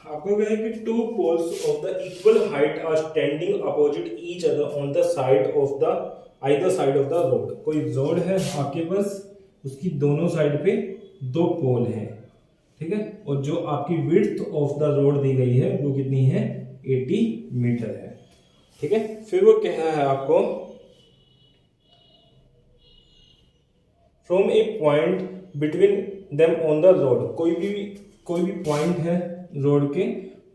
आपको क्या है कि two poles of the equal height are standing opposite each other on the side of the either side of the road. कोई road है आपके पास, उसकी दोनों साइड पे दो पोल हैं, ठीक है, और जो आपकी विड्थ ऑफ द रोड दी गई है वो कितनी है, 80 मीटर है, ठीक है। फिर वो कह रहा है आपको from a point between them on the road, कोई भी पॉइंट है रोड के,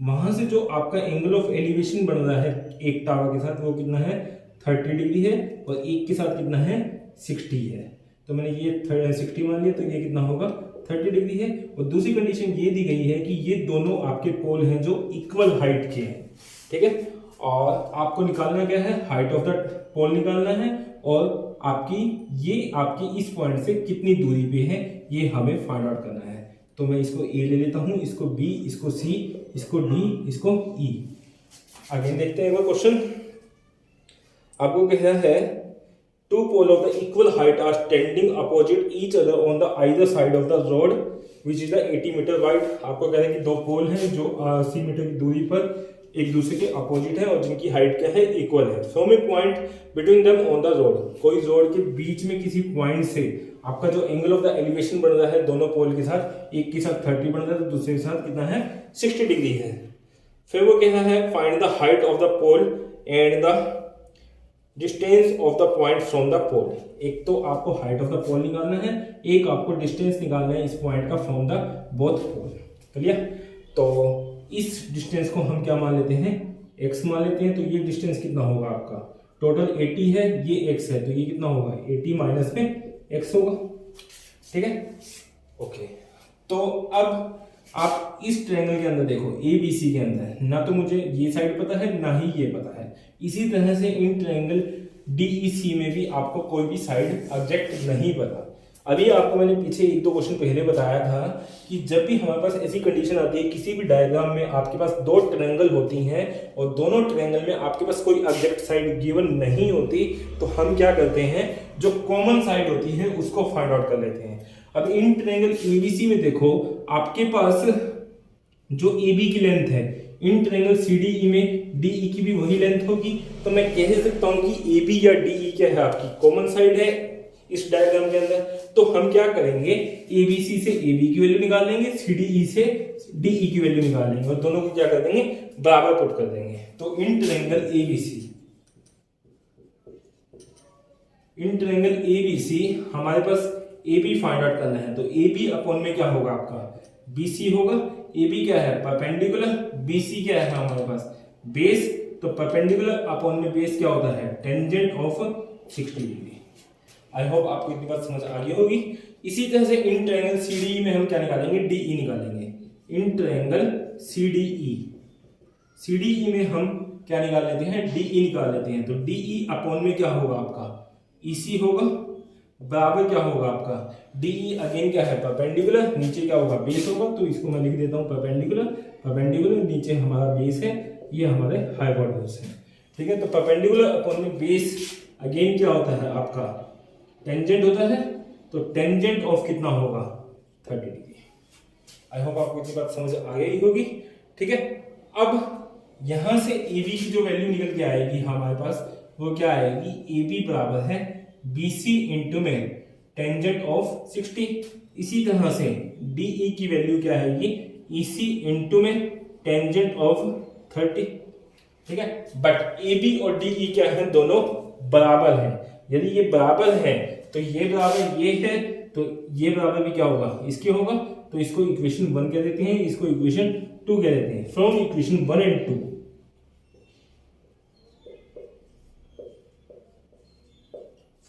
वहां से जो आपका एंगल ऑफ एलिवेशन बन रहा है एक टावर के साथ वो कितना है, 30 डिग्री है, और एक के साथ कितना है, 60 है। तो मैंने ये 60 मान लिया, तो ये कितना होगा, 30 डिग्री है। और दूसरी कंडीशन ये दी गई है कि ये दोनों आपके पोल हैं जो इक्वल हाइट के हैं, ठीक है, और आपको निकालना क्या है, हाइट ऑफ द पोल निकालना है, और आपकी इस पॉइंट से कितनी दूरी पे है ये हमें फाइंड आउट करना है। तो मैं इसको ए ले लेता हूं, इसको बी, इसको सी, इसको डी, इसको ई। आगे देखते हैं एक बार क्वेश्चन। आपको कह रहा है two pole of the equal height are standing opposite each other on the either side of the road which is the 80 metre wide. आपको कह रहा है कि दो पोल हैं जो 80 मीटर की दूरी पर एक दूसरे के अपोजिट है और जिनकी हाइट क्या है, इक्वल है। From a point between them on the road, कोई रोड के बीच में किसी पॉइंट से आपका जो एंगल ऑफ द एलिवेशन बन रहा है दोनों पोल के साथ, एक के साथ 30 बन रहा है तो दूसरे के साथ कितना है, 60 डिग्री है। फिर वो कहना है find the height of the pole and the distance of the point from the pole. एक तो आपको हाइट ऑफ द पोल निकालना है, एक आपको डिस्टेंस निकालना है इस पॉइंट का from the both pole. Clear? तो इस डिस्टेंस को हम क्या मान लेते हैं, x मान लेते हैं। तो ये डिस्टेंस कितना होगा आपका, टोटल 80 है, ये x है, तो ये कितना होगा, 80 माइनस में x होगा, ठीक है, ओके। तो अब आप इस ट्रायंगल के अंदर देखो, ABC के अंदर ना तो मुझे ये साइड पता है ना ही ये पता है। इसी तरह से इन ट्रायंगल DEC में भी आपको कोई भी साइड एग्जैक्ट नहीं पता। अभी आपको मैंने पीछे एक दो क्वेश्चन पहले बताया था कि जब भी हमारे पास ऐसी कंडीशन आती है किसी भी डायग्राम में आपके पास दो ट्रायंगल होती हैं और दोनों ट्रायंगल में आपके पास कोई एग्जैक्ट साइड गिवन नहीं होती, तो हम क्या करते हैं, जो कॉमन साइड होती है उसको फाइंड आउट कर लेते हैं। अब इन ट्रायंगल ABC में देखो, आपके पास जो AB की लेंथ है, इन ट्रायंगल CDE में DE की भी वही लेंथ होगी। तो मैं कह सकता हूं कि AB या DE क्या है, आपकी कॉमन साइड है इस डायग्राम के अंदर। तो हम क्या करेंगे, ABC से AB की वैल्यू निकाल लेंगे, CDE से DE की वैल्यू निकाल लेंगे और दोनों को क्या कर देंगे, बराबर पुट कर देंगे। तो इन ट्रायंगल ABC हमारे पास AB फाइंड आउट करना है। तो AB अपॉन में क्या होगा, आपका BC होगा। AB क्या है, परपेंडिकुलर, BC क्या है हमारे पास, बेस। तो परपेंडिकुलर अपॉन में बेस क्या होता है, tangent of 60 degree. I hope आपको इतनी बात समझ आ गई होगी। इसी तरह से इन ट्रायंगल CDE में हम क्या निकालेंगे, DE निकालेंगे। इन ट्रायंगल CDE में हम क्या निकाल लेते हैं, DE निकाल लेते हैं। तो DE अपॉन में क्या होगा, आपका EC होगा, बराबर क्या होगा आपका DE अगेन क्या है, परपेंडिकुलर, नीचे क्या होगा, बेस होगा। तो इसको मैं लिख देता हूं परपेंडिकुलर, नीचे हमारा बेस है, ये हमारे हाइपोटेन्यूज है, ठीक है। तो परपेंडिकुलर अपॉन में बेस अगेन क्या होता है, आपका टेंजेंट होता है। तो टेंजेंट ऑफ कितना होगा, 30 डिग्री। आई होप आपको इतनी बात समझ आ गई होगी, ठीक है। अब यहां से AB की जो वैल्यू निकल के आएगी हमारे पास, वो क्या आएगी, AB बराबर है BC इंटू में टेंजेंट ऑफ 60। इसी तरह से DE की वैल्यू क्या आएगी, EC इंटू में टेंजेंट ऑफ 30, ठीक है। बट AB और DE क्या है, दोनों बराबर हैं। यदि ये बराबर है तो ये बराबर ये है, तो ये बराबर भी क्या होगा, इसके होगा। तो इसको इक्वेशन 1 कह देते हैं, इसको इक्वेशन 2 कह देते हैं। From equation 1 and 2,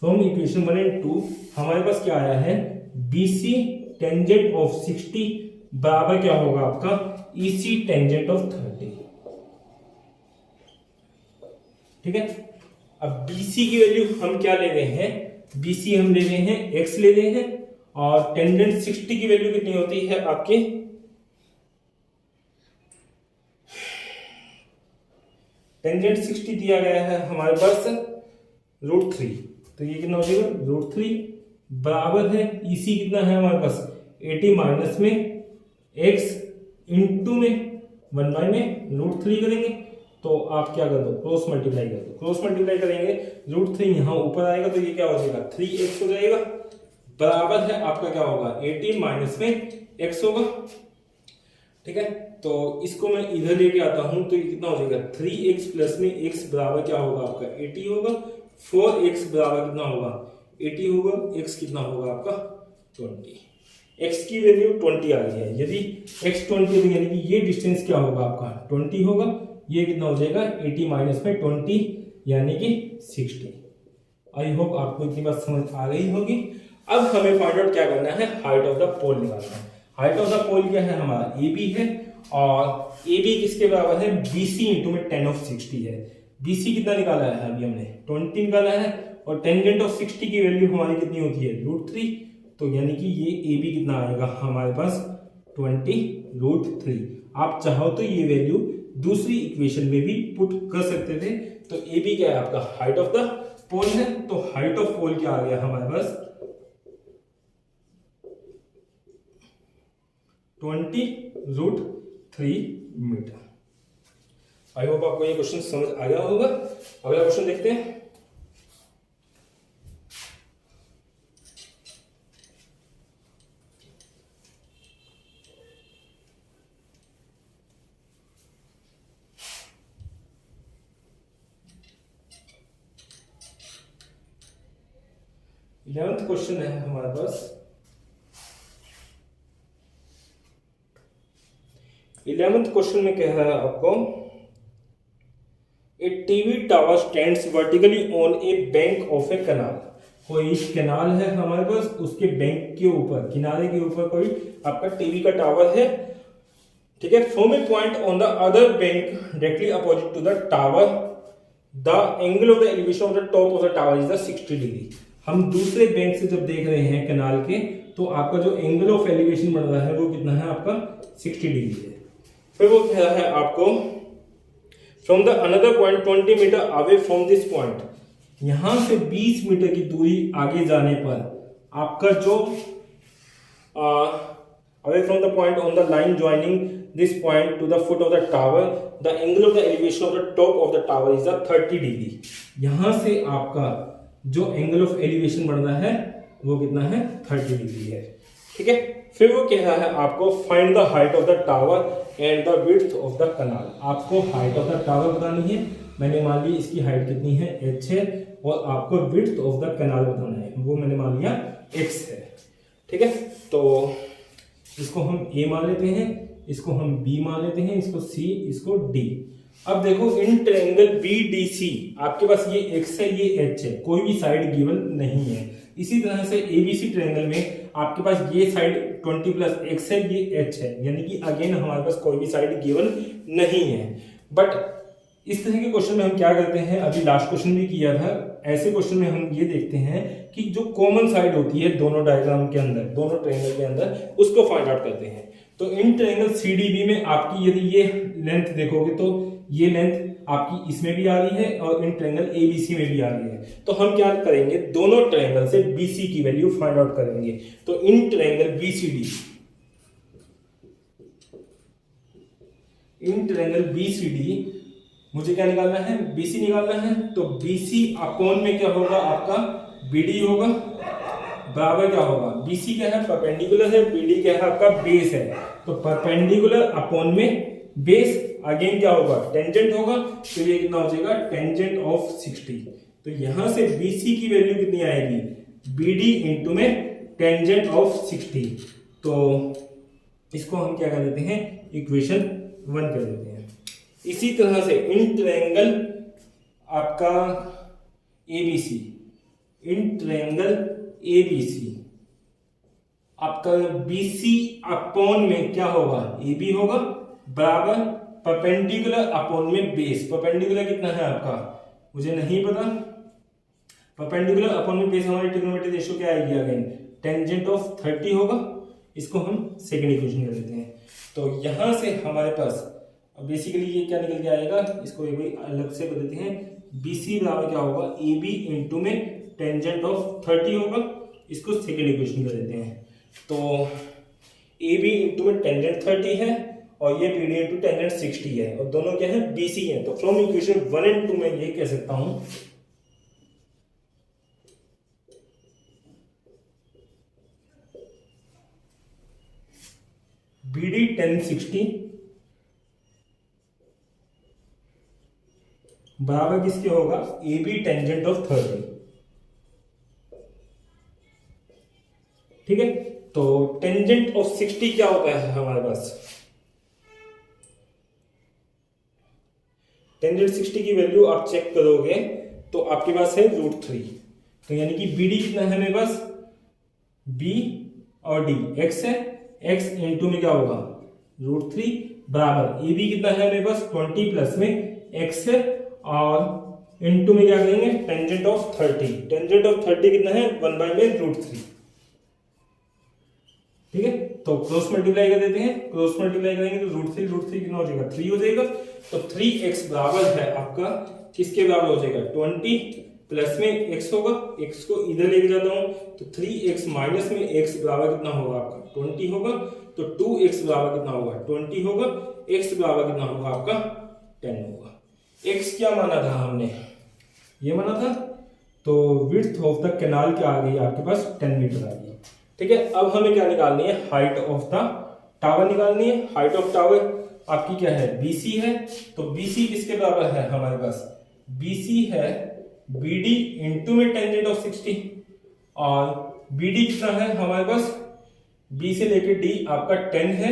from equation 1 and 2 हमारे पास क्या आया है, BC टेंजेंट ऑफ 60 बराबर क्या होगा आपका, EC टेंजेंट ऑफ 30, ठीक है। अब BC की वैल्यू हम क्या ले रहे हैं, BC हम ले रहे हैं x ले रहे हैं, और टेंजेंट 60 की वैल्यू कितनी होती है आपके, टेंजेंट 60 दिया गया है हमारे पास √3। तो ये कितना हो जाएगा, √3 बराबर है EC कितना है हमारे पास, 80 माइनस में x इंटू में 1 बाई में √3 करेंगे तो आप क्या कर दो, क्रॉस मल्टीप्लाई कर दो। क्रॉस मल्टीप्लाई करेंगे √3 यहाँ ऊपर आएगा तो ये क्या हो जाएगा 3x हो जाएगा, बराबर है आपका क्या होगा 18 माइनस में x होगा। ठीक है, तो इसको मैं इधर लेके आता हूं तो ये कितना हो जाएगा 3x प्लस में x बराबर क्या होगा आपका 80 होगा। 4x बराबर कितना होगा 80 होगा, x कितना होगा आपका 20। x की वैल्यू 20 आ गई है। यदि x 20 है यानी कि ये डिस्टेंस क्या होगा आपका 20 होगा। ये कितना हो जाएगा 80 माइनस में 20 यानी कि 60। आई होप आपको इतनी बात समझ आ गई होगी। अब हमें फाइंड आउट क्या करना है, हाइट ऑफ द पोल निकालना है। हाइट ऑफ द पोल क्या है हमारा AB है और AB किसके बराबर है BC इंटू में 10 ऑफ 60 है। BC कितना निकाला है अभी हमने 20 निकाला है और टेंजेंट ऑफ 60 की वैल्यू हमारी कितनी होती है √3। तो यानी कि ये AB कितना आएगा हमारे पास 20√3। आप चाहो तो ये वैल्यू दूसरी इक्वेशन में भी पुट कर सकते थे। तो AB क्या है आपका हाइट ऑफ द पोल है, तो हाइट ऑफ पोल क्या आ गया हमारे पास 20√3 मीटर। आई होप आपको ये क्वेश्चन समझ आ गया होगा। अगला क्वेश्चन देखते हैं। इलेवेंथ क्वेश्चन है हमारे पास। 11th क्वेश्चन में कह रहा है आपको a TV tower stands vertically on a bank of a canal. कोई कैनाल है हमारे पास, उसके बैंक के ऊपर किनारे के ऊपर कोई आपका टीवी का टावर है। ठीक है, from a point on the other bank directly opposite to the tower the angle of the elevation of the top of the tower is the 60 degree. हम दूसरे बैंक से जब देख रहे हैं कैनाल के तो आपका जो एंगल ऑफ एलिवेशन बन रहा है वो कितना है आपका 60 डिग्री है। फिर वो कह रहा है आपको from the another point 20 metre away from this point, यहां से 20 मीटर की दूरी आगे जाने पर आपका जो away from the point on the line joining this point two the foot of the tower the angle of the elevation of the top of the tower is 30 degree. यहां से आपका जो एंगल ऑफ एलिवेशन बन रहा है वो कितना है 30 डिग्री है। ठीक है, फिर वो कह रहा है आपको find the height of the tower and the width of the canal. आपको हाइट ऑफ द टावर बतानी है। मैंने मान ली इसकी हाइट कितनी है h है और आपको विड्थ ऑफ द कैनाल बताना है, वो मैंने मान लिया x है। ठीक है, तो इसको हम a मान लेते हैं, इसको हम b मान लेते हैं, इसको c, इसको d। अब देखो इन ट्रायंगल BDC आपके पास ये x है ये h है, कोई भी साइड गिवन नहीं है। इसी तरह से ABC ट्रायंगल में आपके पास ये साइड 20 प्लस x है ये h है, यानी कि अगेन हमारे पास कोई भी साइड गिवन नहीं है। बट इस तरह के क्वेश्चन में हम क्या करते हैं, अभी लास्ट क्वेश्चन भी किया था, ऐसे क्वेश्चन में हम ये देखते हैं कि जो कॉमन साइड होती है दोनों डायग्राम के अंदर, दोनों ट्रायंगल के अंदर, उसको फाइंड आउट करते हैं। तो इन ट्रायंगल CDB में आपकी यदि ये लेंथ देखोगे तो ये लेंथ आपकी इसमें भी आ रही है और इन ट्रायंगल ABC में भी आ रही है। तो हम क्या करेंगे, दोनों ट्रायंगल से BC की वैल्यू फाइंड आउट करेंगे। तो इन ट्रायंगल BCD मुझे क्या निकालना है, BC निकालना है। तो BC अपॉन में क्या होगा आपका BD होगा, बराबर क्या होगा, BC क्या है परपेंडिकुलर है, BD क्या है आपका बेस है। तो परपेंडिकुलर अपॉन में बेस अगेन क्या होगा टेंजेंट होगा, तो ये कितना हो जाएगा टेंजेंट ऑफ 60। तो यहां से BC की वैल्यू कितनी आएगी BD इंटू में टेंजेंट ऑफ 60। तो इसको हम क्या कर देते हैं इक्वेशन 1 कर देते हैं। इसी तरह से इन ट्रायंगल आपका ABC, इन ट्रायंगल ABC आपका BC अपॉन में क्या होगा AB होगा, बराबर परपेंडिकुलर अपॉन में बेस। परपेंडिकुलर कितना है आपका मुझे नहीं पता, परपेंडिकुलर अपॉन में बेस हमारी ट्रिग्नोमेट्रिक रेशियो क्या आएगी अगेन टेंजेंट ऑफ 30 होगा। इसको हम सेकंड इक्वेशन कर देते हैं। तो यहां से हमारे पास बेसिकली ये क्या निकल के आएगा, इसको एक बार अलग से कर देते हैं। BC बराबर क्या होगा AB इंटू में टेंजेंट ऑफ 30 होगा, इसको सेकंड इक्वेशन कर देते हैं। तो AB इंटू में टेंजेंट 30 है और ये BD इंटू टेंजेंट 60 है और दोनों क्या है BC है। तो फ्रॉम इक्वेशन 1 एंड 2 में ये कह सकता हूं BD tan 60 बराबर किसके होगा AB टेंजेंट ऑफ 30। ठीक है, तो टेंजेंट ऑफ 60 क्या होता है हमारे पास, टेंजेंट 60 की वैल्यू आप चेक करोगे तो आपके पास है √3। तो यानी कि BD कितना है मेरे पास, B और D x है, x इंटू में क्या होगा √3 बराबर AB कितना है मेरे पास 20 प्लस में x है और इंटू में क्या करेंगे टेंजेंट ऑफ 30। टेंजेंट ऑफ 30 कितना है 1 बाय में √3। ठीक है, तो क्रॉस मल्टीप्लाई कर देते हैं, क्रॉस मल्टीप्लाई करेंगे तो √3 कितना हो जाएगा 3 हो जाएगा। तो 3x बराबर है आपका किसके बराबर हो जाएगा 20 प्लस में x होगा, x को इधर लेके जाता हूं तो 3x माइनस में x बराबर कितना होगा आपका 20 होगा। तो 2x बराबर कितना होगा 20 होगा, x बराबर कितना होगा आपका 10 होगा। x क्या माना था हमने, ये माना था, तो विड्थ ऑफ द कैनाल क्या आ गई आपके पास 10 मीटर आ गई। ठीक है, अब हमें क्या निकालनी है हाइट ऑफ द टावर निकालनी है। हाइट ऑफ टावर आपकी क्या है BC है, तो BC किसके बराबर है हमारे पास, BC है BD इंटू में टेंजेंट ऑफ 60 और BD कितना है हमारे पास B से लेके D आपका 10 है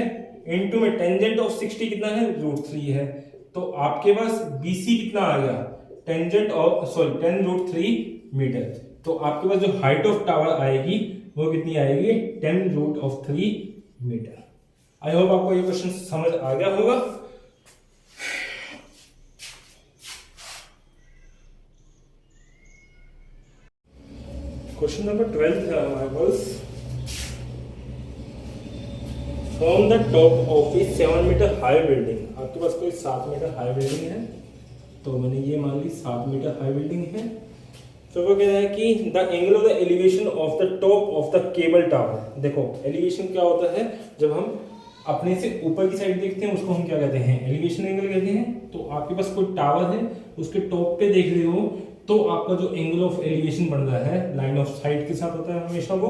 इंटू में टेंजेंट ऑफ 60 कितना है √3 है। तो आपके पास BC कितना आ गया टेंजेंट ऑफ 10 √3 मीटर। तो आपके पास जो हाइट ऑफ टावर आएगी वो कितनी आएगी 10 √3 मीटर। आई होप आपको ये क्वेश्चन समझ आ गया होगा। क्वेश्चन नंबर 12 है हमारे पास, from the top of a 7 metre high building. आपके पास कोई 7 मीटर हाई बिल्डिंग है, तो मैंने ये मान ली 7 मीटर हाई बिल्डिंग है। तो वो कह रहा है कि the angle of the elevation of the top of the cable tower. देखो एलिवेशन क्या होता है, जब हम अपने से ऊपर की साइड देखते हैं उसको हम क्या कहते हैं एलिवेशन एंगल कहते हैं। तो आपके पास कोई टावर है उसके टॉप पे देख रहे हो तो आपका जो एंगल ऑफ एलिवेशन बन रहा है लाइन ऑफ साइट के साथ होता है हमेशा वो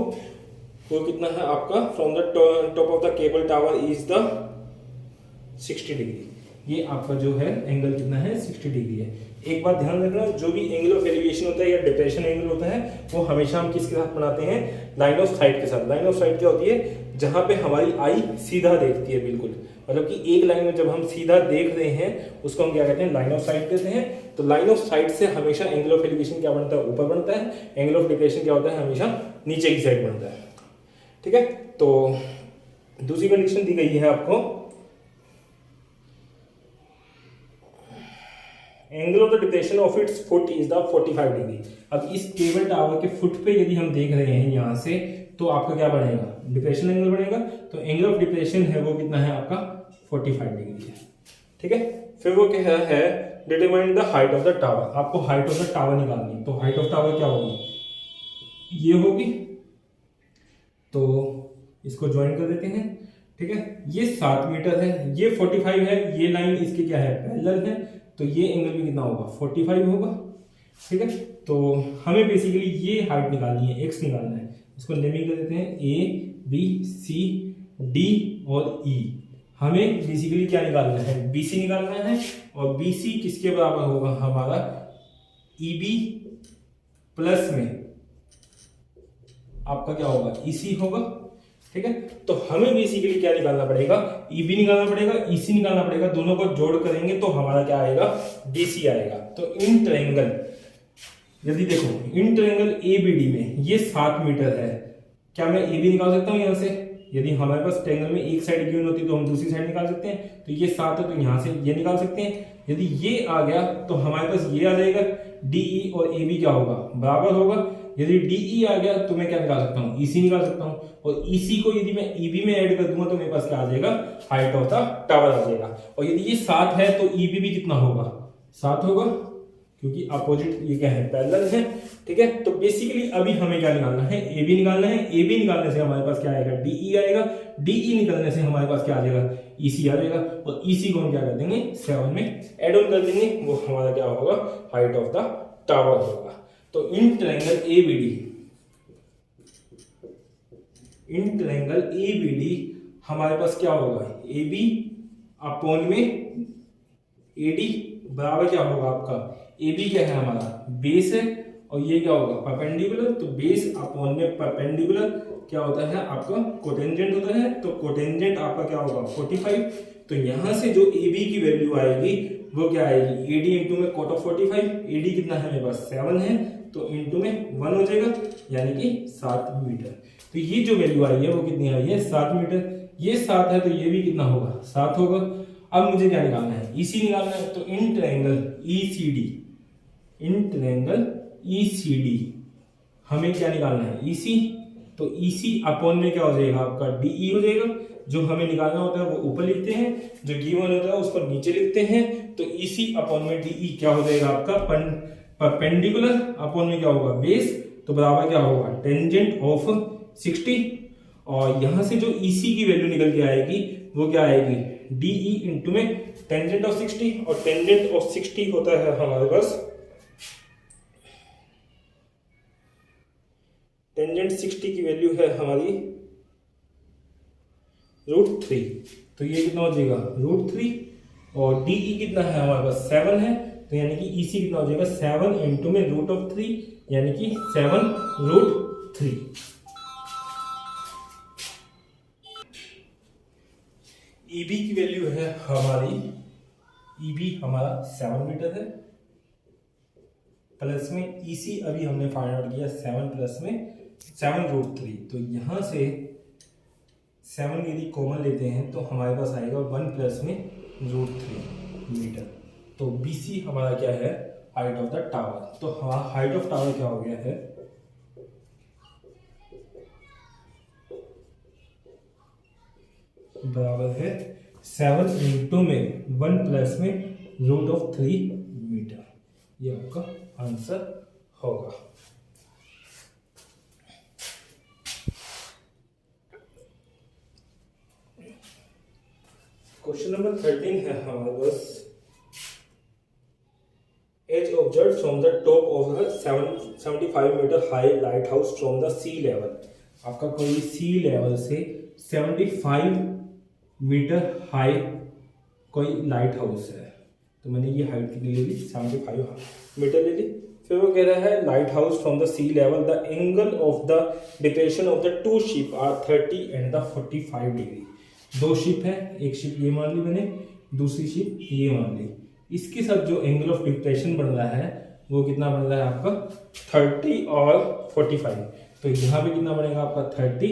कितना है आपका from the top of the cable tower is the 60 degree. ये आपका जो है एंगल कितना है 60 डिग्री है। एक बात ध्यान रखना, जो भी एंगल ऑफ एलिवेशन होता है या डिप्रेशन एंगल होता है वो हमेशा हम किसके साथ बनाते हैं लाइन ऑफ साइट के साथ। लाइन ऑफ साइट क्या होती है जहां पे हमारी आई सीधा देखती है, बिल्कुल मतलब कि एक लाइन में जब हम सीधा देख रहे हैं उसको हम क्या कहते हैं लाइन ऑफ साइट कहते हैं। तो लाइन ऑफ साइट से हमेशा एंगल ऑफ एलिवेशन क्या बनता है ऊपर बनता है, एंगल ऑफ डिप्रेशन क्या होता है हमेशा नीचे की साइड बनता है। ठीक है, तो दूसरी कंडीशन दी गई है आपको, angle of the depression of its foot is the 45 degree. अब इस केबल टावर के फुट पे यदि हम देख रहे हैं यहां से तो आपका क्या बनेगा डिप्रेशन एंगल बनेगा। तो एंगल ऑफ डिप्रेशन है वो कितना है आपका 45 डिग्री है। ठीक है, फिर वो क्या है determine the height of the tower. आपको हाइट ऑफ द टावर निकालनी, तो हाइट ऑफ टावर क्या होगी ये होगी, तो इसको ज्वाइन कर देते हैं। ठीक है, ये 7 मीटर है, ये 45 है, ये लाइन इसके क्या है पैरेलल है, तो ये एंगल भी कितना होगा 45 होगा। ठीक है, तो हमें बेसिकली ये हाइट निकालनी है, एक्स निकालना है। इसको नेमिंग कर देते हैं ए बी सी डी और ई। हमें बेसिकली क्या निकालना है BC निकालना है और BC किसके बराबर होगा हमारा EB प्लस में आपका क्या होगा EC होगा। ठीक है, तो हमें बेसिकली क्या निकालना पड़ेगा EB निकालना पड़ेगा, EC निकालना पड़ेगा, दोनों को जोड़ करेंगे तो हमारा क्या आएगा BC आएगा। तो इन ट्रायंगल यदि देखो इन ट्रायंगल ABD में ये 7 मीटर है, क्या मैं AB निकाल सकता हूं यहां से? यदि हमारे पास ट्रायंगल में एक साइड गिवन होती तो हम दूसरी साइड निकाल सकते हैं। तो ये 7 है तो यहां से ये निकाल सकते हैं। यदि ये आ गया तो हमारे पास ये आ जाएगा, DE और AB क्या होगा बराबर होगा। यदि DE आ गया तो मैं क्या निकाल सकता हूँ EC निकाल सकता हूँ, और EC को यदि मैं EB में ऐड कर दूंगा तो मेरे पास क्या आ जाएगा हाइट ऑफ द टावर आ जाएगा। और यदि ये 7 है तो EB भी कितना होगा 7 होगा, क्योंकि अपोजिट ये क्या है, पैरेलल है। ठीक है, तो बेसिकली अभी हमें क्या निकालना है, ए बी निकालना है। ए बी निकालने से हमारे पास क्या आएगा, डीई आएगा। डीई निकालने से हमारे पास क्या आ जाएगा, ईसी आ जाएगा। और ईसी को हम क्या कर देंगे, 7 में एड ऑन कर देंगे, वो हमारा क्या होगा, हाइट ऑफ द टावर होगा। तो in triangle ABD, in triangle ABD हमारे पास क्या होगा, ए बी अपॉन में एडी बराबर क्या होगा आपका, ए बी क्या है हमारा, बेस है, और ये क्या होगा, परपेंडिकुलर। तो बेस अपॉन में परपेंडिकुलर क्या होता है आपका, कोटेंजेंट होता है। तो कोटेंजेंट आपका क्या होगा, 45। तो यहां से जो ए बी की वैल्यू आएगी वो क्या आएगी, एडी इंटू में कोट ऑफ 45। एडी कितना है मेरे पास, 7 है, तो इंटू में 1 हो जाएगा, यानी कि 7 मीटर। तो ये जो वैल्यू आई है वो कितनी आई है, 7 मीटर। ये 7 है तो ये भी कितना होगा, 7 होगा। अब मुझे क्या निकालना है, ईसी निकालना है। तो in triangle ECD, in triangle ECD हमें क्या निकालना है, ईसी। तो ईसी अपॉन में क्या हो जाएगा आपका, डीई हो जाएगा। जो हमें निकालना होता है वो ऊपर लिखते हैं, जो गिवन होता है उसको नीचे लिखते हैं। तो ईसी अपॉन में डीई क्या हो जाएगा आपका, परपेंडिकुलर अपॉन में क्या होगा, बेस। तो बराबर क्या होगा, टेंजेंट ऑफ 60। और यहां से जो ईसी की वैल्यू निकल के आएगी वो क्या आएगी, डीई इंटू में टेंजेंट ऑफ 60। और टेंजेंट ऑफ 60 होता है हमारे पास, टेंजेंट 60 की वैल्यू है हमारी √3। तो ये कितना हो जाएगा, √3। और डीई कितना है हमारे पास, 7 है। तो यानी कि ईसी कितना हो जाएगा, 7 इंटू में √3, यानी कि 7√3। ईबी की वैल्यू है हमारी, ईबी हमारा 7 मीटर है, प्लस में ईसी अभी हमने फाइंड आउट किया 7 प्लस में 7√3। तो यहां से 7 यदि कॉमन लेते हैं तो हमारे पास आएगा 1 प्लस में √3 मीटर। तो बीसी हमारा क्या है, हाइट ऑफ द टावर। तो हमारा हाइट ऑफ टावर क्या हो गया है, बराबर है 7 इंटू में 1 प्लस में √3 मीटर। ये आपका आंसर होगा। क्वेश्चन नंबर 13 है हमारे पास, as observe from the top of the 75 metre high lighthouse from the sea level. आपका कोई सी लेवल से 75 मीटर हाई कोई लाइट हाउस है। तो मैंने ये हाइट कितनी ले ली, 75 मीटर ले ली। फिर वो कह रहा है lighthouse from the sea level, the angle of the depression of the two ship are 30 and the 45 degree. 2 ship है, एक शिप ये मान ली मैंने, दूसरी शिप ये मान ली। इसके साथ जो एंगल ऑफ डिप्रेशन बन रहा है वो कितना बन रहा है आपका, 30 और 45। तो यहाँ पे कितना बनेगा आपका 30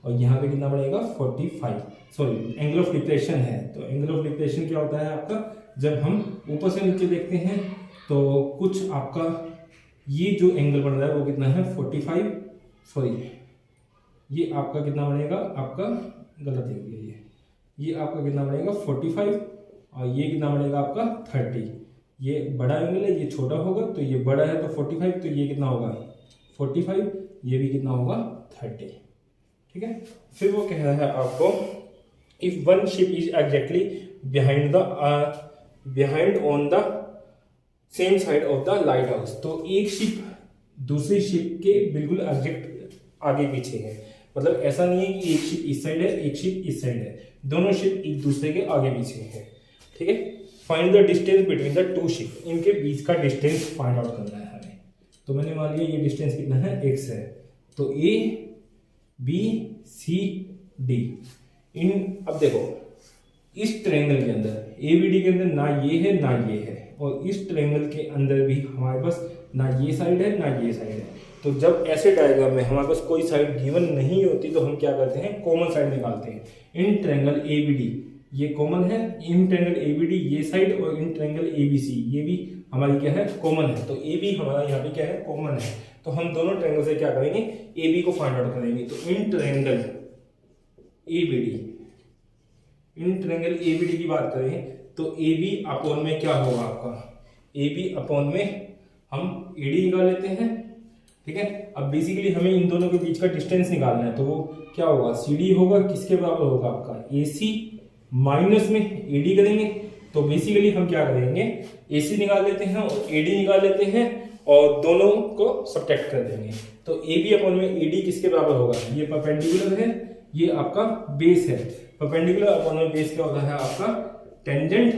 और यहाँ पे कितना बनेगा 45। सॉरी, एंगल ऑफ डिप्रेशन है। तो एंगल ऑफ डिप्रेशन क्या होता है आपका, जब हम ऊपर से नीचे देखते हैं तो कुछ आपका ये जो एंगल बन रहा है वो कितना है 45। सॉरी, ये आपका कितना बनेगा, आपका गलत हो गया, ये आपका कितना बनेगा 45 और ये कितना बनेगा आपका 30। ये बड़ा एंगल है, ये छोटा होगा, तो ये बड़ा है तो 45, तो ये कितना होगा 45, ये भी कितना होगा 30। ठीक है। फिर वो कह रहा है आपको, if one ship is exactly behind on the same side of the light house. तो एक शिप दूसरी शिप के बिल्कुल एग्जैक्ट आगे पीछे है, मतलब ऐसा नहीं है कि एक शिप इस साइड है एक शिप इस साइड है, दोनों शिप एक दूसरे के आगे पीछे है। ठीक है। Find the distance between the two ship, इनके बीच का डिस्टेंस फाइंड आउट करना है हमें। तो मैंने मान लिया ये डिस्टेंस कितना है, x है। तो ए बी सी डी, इन अब देखो इस ट्रायंगल के अंदर ए बी डी के अंदर ना ये है ना ये है, और इस ट्रायंगल के अंदर भी हमारे पास ना ये साइड है ना ये साइड है। तो जब ऐसे डायग्राम में हमारे पास कोई साइड गिवन नहीं होती तो हम क्या करते हैं, कॉमन साइड निकालते हैं। In triangle A B D ये कॉमन है, in triangle A B D ये साइड, और in triangle A B C ये भी हमारी क्या है, कॉमन है। तो ए बी हमारा यहाँ पे क्या है, कॉमन है। तो हम दोनों ट्रायंगल से क्या करेंगे, ए बी को फाइंड आउट करेंगे। तो in triangle A B D, in triangle A B D की बात करें तो ए बी अपॉन में क्या होगा आपका, ए बी अपॉन में हम एडी निकाल लेते हैं, ठीक है। अब बेसिकली हमें इन दोनों के बीच का डिस्टेंस निकालना है, तो वो क्या होगा, CD होगा, किसके बराबर होगा आपका AC माइनस में AD करेंगे। तो बेसिकली हम क्या करेंगे, AC निकाल लेते हैं और AD निकाल लेते हैं और दोनों को सब्ट्रैक्ट कर देंगे। तो AB अपॉन में AD किसके बराबर होगा, ये परपेंडिकुलर है, ये आपका बेस है। परपेंडिकुलर अपॉन में बेस क्या होता है आपका टेंजेंट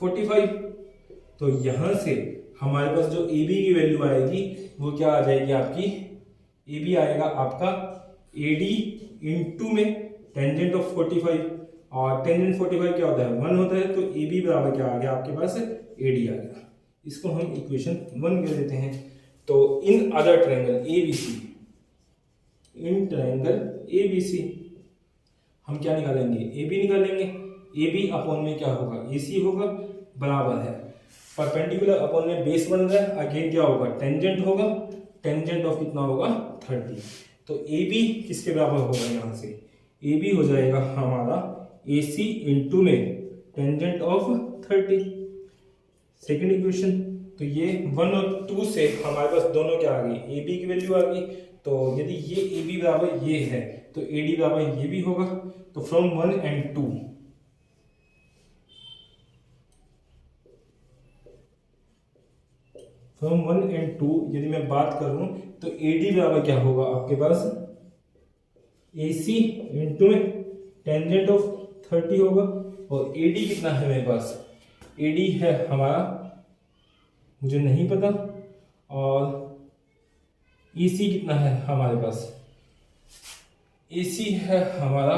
45। तो यहां से हमारे पास जो AB की वैल्यू आएगी वो क्या आ जाएगी आपकी, AB आएगा आपका AD इंटू में टेंजेंट ऑफ 45, और टेंजेंट 45 क्या होता है 1 होता है, तो AB बराबर क्या आ गया आपके पास AD आ गया। इसको हम इक्वेशन 1 कह देते हैं। तो in other triangle ABC, in triangle ABC हम क्या निकालेंगे, AB निकालेंगे। AB अपॉन में क्या होगा, AC होगा, बराबर है परपेंडिकुलर अपॉन में बेस बन रहा है, अगेन क्या होगा टेंजेंट होगा, टेंजेंट ऑफ कितना होगा 30। तो AB किसके बराबर होगा, यहाँ से AB हो जाएगा हमारा AC इंटू में टेंजेंट ऑफ 30, सेकेंड इक्वेशन। तो ये 1 और 2 से हमारे पास दोनों क्या आ गई, AB की वैल्यू आ गई। तो यदि ये AB बराबर ये है तो AD बराबर ये भी होगा। तो फ्रॉम 1 and 2 फ्रॉम 1 and 2 यदि मैं बात करूं तो AD बराबर क्या होगा आपके पास AC इंटू में टेंजेंट ऑफ 30 होगा। और AD कितना है मेरे पास, AD है हमारा मुझे नहीं पता, और EC कितना है हमारे पास, AC है हमारा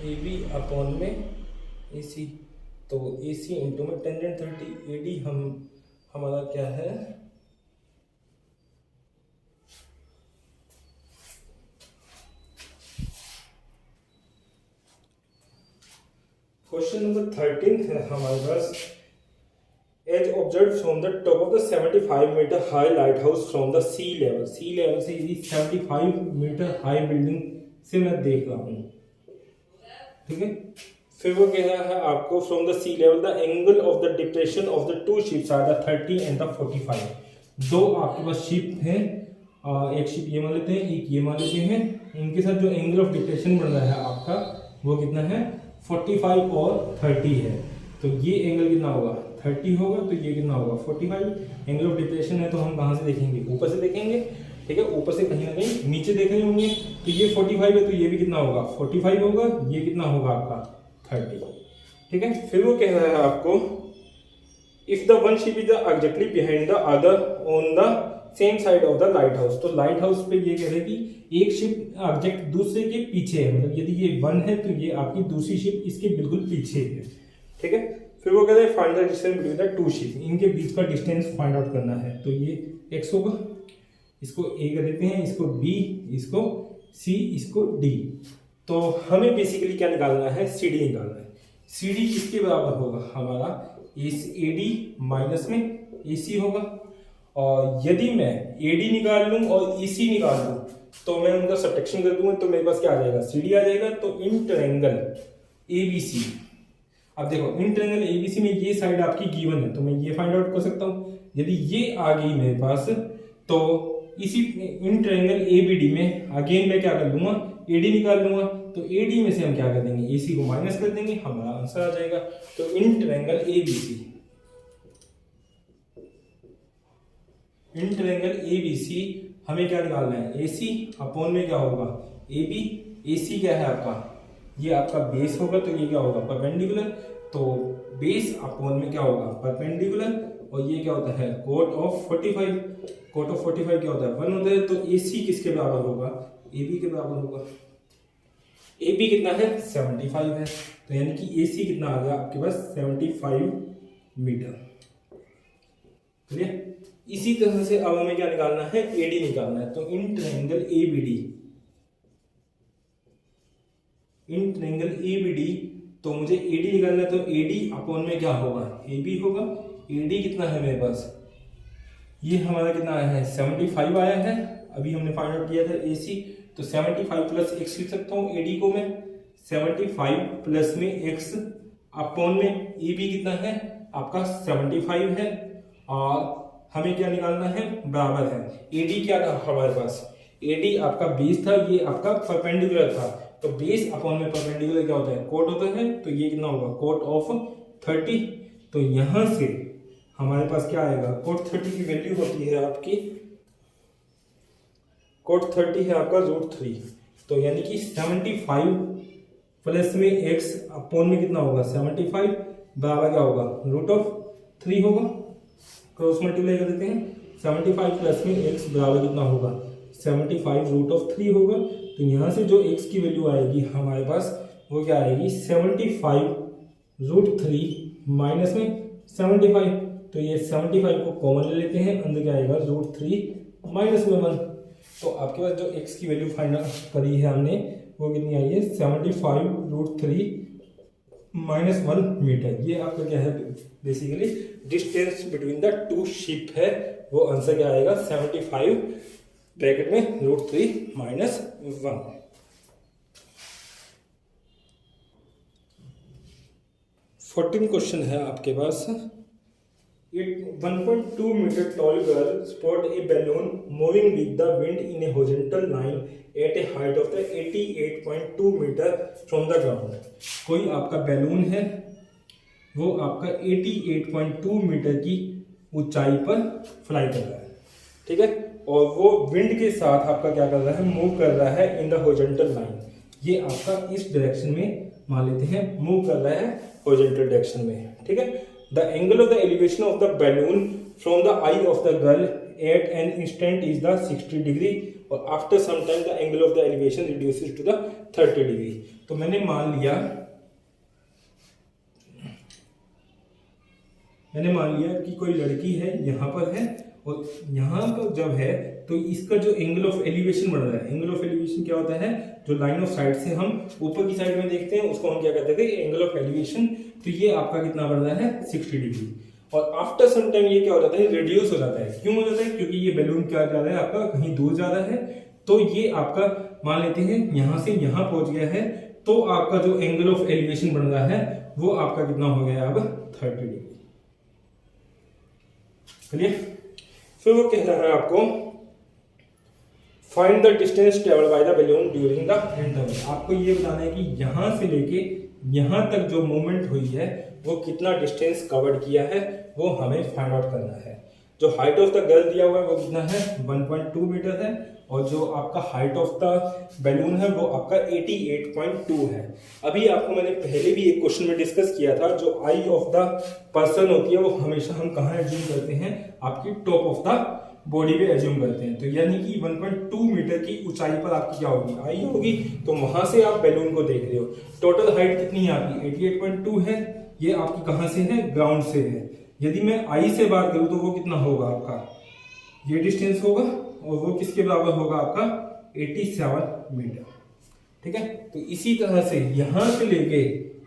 AB अपॉन में AC। तो AC इंटू में टेंजेंट 30, AD हमारा क्या है क्वेश्चन नंबर 13 है हमारे पास। As observe from the top of the 75 metre high lighthouse from the sea level से यदि 75 मीटर हाई बिल्डिंग से मैं देख रहा हूँ, ठीक है। फिर वो कह रहा है आपको from the sea level the angle of the depression of the two ships are the 30 and the 45। दो आपके पास शिप हैं, एक शिप ये मान लेते हैं, एक ये मान लेते हैं, इनके साथ जो एंगल ऑफ डिप्रेशन बन रहा है आपका वो कितना है 45 और 30 है। तो ये एंगल कितना होगा 30 होगा, तो ये कितना होगा 45। एंगल ऑफ डिप्रेशन है तो हम कहाँ से देखेंगे, ऊपर से देखेंगे, ठीक है। ऊपर से कहीं ना कहीं नीचे देख रहे होंगे, तो ये 45 है तो ये भी कितना होगा 45 होगा, ये कितना होगा आपका 30, ठीक है। फिर वो कह रहा है आपको if the one ship is exactly behind the other on the same side of the light house. तो लाइट हाउस पे ये कह रहे हैं कि एक शिप ऑब्जेक्ट दूसरे के पीछे है, मतलब यदि ये 1 है तो ये आपकी दूसरी शिप इसके बिल्कुल पीछे है, ठीक है। फिर वो कहते हैं find the distance between the two ship, इनके बीच का डिस्टेंस फाइंड आउट करना है। तो ये x होगा, इसको a कर देते हैं, इसको b, इसको c, इसको d। तो हमें बेसिकली क्या निकालना है, CD निकालना है। CD किसके बराबर होगा हमारा AD माइनस में AC होगा। और यदि मैं AD निकाल लूं और EC निकाल लूं तो मैं उनका सब्ट्रैक्शन कर दूंगा, तो मेरे पास क्या आ जाएगा CD आ जाएगा। तो इन ट्रायंगल ABC, अब देखो इन ट्रायंगल ABC में ये साइड आपकी गिवन है तो मैं ये फाइंड आउट कर सकता हूँ। यदि ये आ गई मेरे पास तो इसी इन ट्रायंगल ABD में अगेन मैं क्या कर लूंगा AD निकाल लूंगा। तो AD में से हम क्या कर देंगे AC को माइनस कर देंगे, हमारा आंसर आ जाएगा। तो इन ट्रायंगल ABC हमें क्या निकालना है AC अपॉन में क्या होगा AB। AC क्या है आपका, ये आपका बेस होगा तो ये क्या होगा परपेंडिकुलर। तो बेस अपॉन में क्या होगा परपेंडिकुलर, और ये क्या होता है कोट ऑफ 45। कोट ऑफ 45 क्या होता है 1 होता है। तो AC किसके बराबर होगा AB के बराबर होगा। AB कितना है 75 है, तो यानी कि AC कितना आ गया आपके पास 75 मीटर, क्लियर। इसी तरह से अब हमें क्या निकालना है AD निकालना है। तो इन ट्रायंगल ABD तो मुझे AD निकालना है। तो AD अपॉन में क्या होगा AB होगा। AD कितना है मेरे पास, ये हमारा कितना आया है 75 आया है, अभी हमने फाइंड आउट किया था AC। तो 75 प्लस x लिख सकता हूँ AD को मैं 75 प्लस में x अपॉन में ए बी कितना है आपका 75 है, और हमें क्या निकालना है बराबर है एडी क्या था हमारे पास, एडी आपका बेस था, ये आपका परपेंडिकुलर था, तो बेस अपॉन में परपेंडिकुलर क्या होता है कोट होता है, तो ये कितना होगा कोट ऑफ 30। तो यहां से हमारे पास क्या आएगा कोट 30 की वैल्यू होती है आपकी, कोट 30 है आपका √3, तो यानी कि 75 प्लस में x अपॉन में कितना होगा 75 बराबर क्या होगा √3 होगा, क्रॉस मल्टीप्लाई कर देते हैं, 75 प्लस में x बराबर कितना होगा 75 √3 होगा। तो यहाँ से जो x की वैल्यू आएगी हमारे पास वो क्या आएगी 75 √3 माइनस में 75, तो ये 75 को कॉमन ले लेते हैं, अंदर क्या आएगा √3 माइनस में 1। तो आपके पास जो x की वैल्यू फाइंड करी है हमने वो कितनी आई है 75 √3 माइनस 1 मीटर। ये आपका क्या है basically distance between the two ship है, वो आंसर क्या आएगा 75 ब्रैकेट में √3 माइनस 1। 14 क्वेश्चन है आपके पास। 1.2 meter tall girl spot a balloon moving with the wind in a horizontal line at a height of the 88.2 meter from the ground। कोई आपका balloon है वो आपका 88.2 मीटर की ऊंचाई पर फ्लाई कर रहा है, ठीक है, और वो विंड के साथ आपका क्या कर रहा है मूव कर रहा है इन द हॉरिजॉन्टल लाइन। ये आपका इस डायरेक्शन में मान लेते हैं मूव कर रहा है हॉरिजॉन्टल डायरेक्शन में, ठीक है। The angle of the elevation of the balloon from the eye of the girl at an instant is the 60 degree, और after some time the angle of the elevation reduces to the 30 degree। तो मैंने मान लिया कि कोई लड़की है यहाँ पर है, और यहाँ पर जब है तो इसका जो एंगल ऑफ एलिवेशन बढ़ रहा है, एंगल ऑफ एलिवेशन क्या होता है जो लाइन ऑफ साइड से हम ऊपर की साइड में देखते हैं उसको हम क्या कहते थे एंगल ऑफ एलिवेशन। तो ये आपका कितना बढ़ रहा है 60 डिग्री, और आफ्टर सम टाइम ये क्या हो जाता है रिड्यूस हो जाता है। क्यों हो जाता है क्योंकि ये बैलून क्या जा रहा है आपका कहीं दूर जा रहा है, तो ये आपका मान लेते हैं यहाँ से यहाँ पहुंच गया है, तो आपका जो एंगल ऑफ एलिवेशन बन रहा है वो आपका कितना हो गया अब 30 डिग्री। क्लियर। फिर वो कह रहा है आपको find the distance travel by the balloon during the interval. आपको ये बताना है कि यहां से लेके यहां तक जो मूवमेंट हुई है वो कितना डिस्टेंस कवर किया है वो हमें फाइंड आउट करना है। जो हाइट ऑफ द गर्ल दिया हुआ है वो कितना है 1.2 मीटर है, और जो आपका हाइट ऑफ द बैलून है वो आपका 88.2 है। अभी आपको मैंने पहले भी एक क्वेश्चन में डिस्कस किया था, जो आई ऑफ द पर्सन होती है वो हमेशा हम कहाँ एज्यूम करते हैं आपकी टॉप ऑफ द बॉडी पे एज्यूम करते हैं। तो यानी कि 1.2 मीटर की ऊंचाई पर आपकी क्या होगी आई होगी, तो वहां से आप बैलून को देख रहे हो। टोटल हाइट कितनी है आपकी 88.2 है, ये आपकी कहां से है ग्राउंड से है। यदि मैं आई से बात करूं तो वो कितना होगा आपका ये डिस्टेंस होगा, और वो किसके बराबर होगा आपका 87 मीटर, ठीक है। तो इसी तरह से यहां से लेके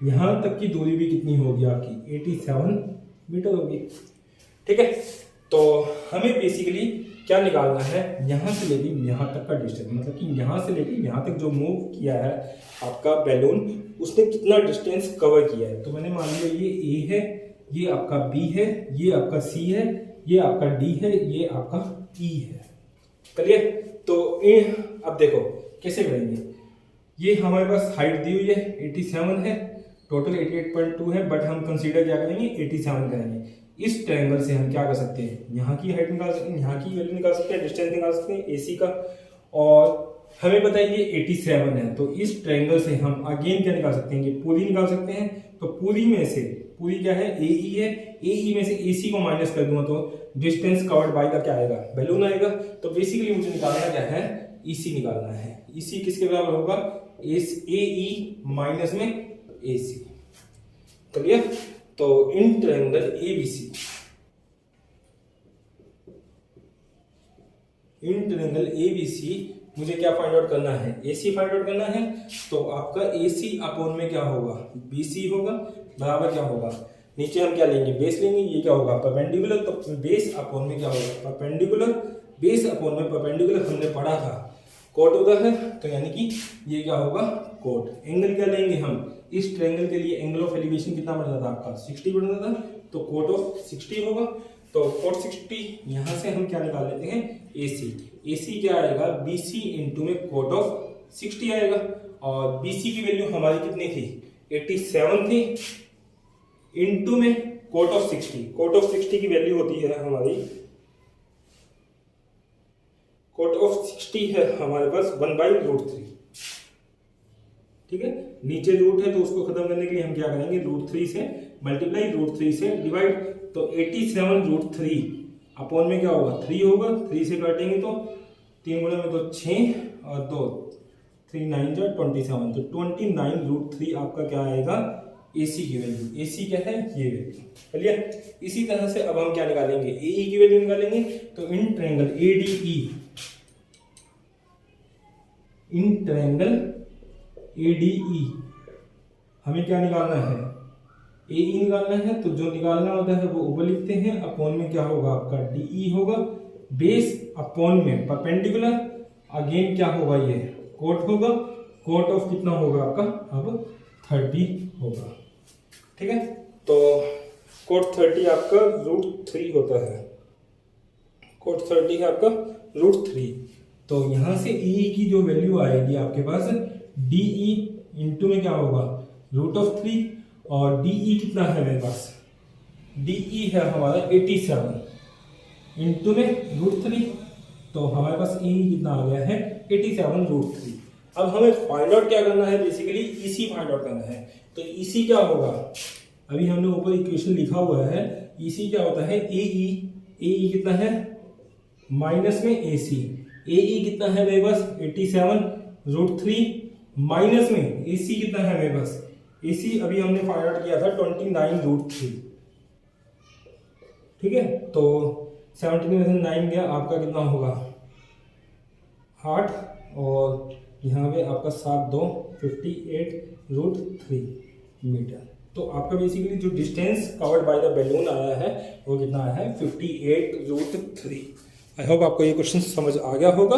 यहां तक की दूरी भी कितनी होगी आपकी 87 मीटर होगी, ठीक है। तो हमें बेसिकली क्या निकालना है यहाँ से लेके यहाँ तक का डिस्टेंस, मतलब कि यहाँ से लेके यहाँ तक जो मूव किया है आपका बैलून उसने कितना डिस्टेंस कवर किया है। तो मैंने मान लिया ये ए है, ये आपका बी है, ये आपका सी है, ये आपका डी है, ये आपका ई है। क्लियर। तो अब देखो कैसे करेंगे। ये हमारे पास हाइट दी हुई है 87 है, टोटल 88.2 है, बट हम कंसीडर क्या करेंगे 87 करेंगे। इस ट्रायंगल से हम क्या कर सकते हैं यहाँ की हाइट निकाल सकते हैं, यहाँ की वैल्यू निकाल सकते हैं, डिस्टेंस निकाल सकते हैं एसी का, और हमें पता है ये 87 है। तो इस ट्रायंगल से हम अगेन क्या निकाल सकते हैं, ये पूरी निकाल सकते हैं। तो पूरी में से पूरी क्या है AE है, AE में से AC को माइनस कर दूंगा तो डिस्टेंस कवर्ड बाय का क्या आएगा बैलून आएगा। तो बेसिकली मुझे निकालना क्या है EC निकालना है। EC किसके बराबर होगा AE माइनस में AC। क्लियर। तो in triangle ABC, in triangle ABC मुझे क्या फाइंड आउट करना है AC फाइंड आउट करना है। तो आपका AC अपॉन में क्या होगा BC होगा, बराबर क्या होगा नीचे हम क्या लेंगे बेस लेंगे, ये क्या होगा परपेंडिकुलर। तो बेस अपॉन में क्या होगा परपेंडिकुलर, बेस अपॉन में परपेंडिकुलर हमने पढ़ा था कोट होता है, तो यानी कि ये क्या होगा, कोट। एंगल क्या लेंगे हम, इस ट्रायंगल के लिए एंगल ऑफ एलिवेशन कितना बन जाता आपका 60 बन जाता, तो कोट ऑफ 60 होगा। तो कोट 60 यहाँ से हम क्या निकाल लेते हैं, AC। AC क्या आएगा, BC इंटू में कोट ऑफ 60 आएगा। और BC की वैल्यू हमारी कितनी थी, 87 थी, इंटू में कोट ऑफ 60। कोट ऑफ 60 की वैल्यू होती है हमारी, कोट ऑफ 60 है हमारे पास 1/√3। ठीक है, नीचे रूट है तो उसको खत्म करने के लिए हम क्या करेंगे, √3 से मल्टीप्लाई, √3 से डिवाइड। तो 87√3 अपॉन में क्या होगा, 3 होगा। 3 से काटेंगे तो 3 गुणे में तो 6 और 2 3 9 जा 27, तो 29√3 आपका क्या आएगा, AC की वैल्यू। AC क्या है, ये वैल्यू। चलिए इसी तरह से अब हम क्या निकालेंगे, AE की वैल्यू निकालेंगे। तो in triangle ADE, in triangle ADE हमें क्या निकालना है, AE निकालना है। तो जो निकालना होता है वो ऊपर लिखते हैं, अपॉन में क्या होगा आपका DE होगा, बेस अपॉन में परपेंडिकुलर, अगेन क्या होगा, ये कोट होगा। कोट ऑफ कितना होगा आपका, अब 30 होगा। ठीक है, तो कोट 30 आपका √3 होता है, कोट 30 है आपका √3। तो यहां से EE की जो वैल्यू आएगी आपके पास, DE इंटू में क्या होगा, √3, और DE कितना है मेरे पास, DE है हमारा 87 इंटू में √3, तो हमारे पास EE कितना आ गया है, 87√3। अब हमें फाइंड आउट क्या करना है, बेसिकली EC फाइंड आउट करना है। तो EC क्या होगा, अभी हमने ऊपर इक्वेशन लिखा हुआ है, EC क्या होता है, AE कितना है, माइनस में AC, AE कितना है मेरे पास 87√3, माइनस में AC कितना है मेरे पास, AC अभी हमने फाइंड आउट किया था 29√3। ठीक है, तो 17 में से 9 गया, आपका कितना होगा 8, और यहाँ पे आपका 7 2 58√3 मीटर। तो आपका बेसिकली जो distance covered by the balloon आया है वो कितना है, 58√3। आई होप आपको ये क्वेश्चन समझ आ गया होगा।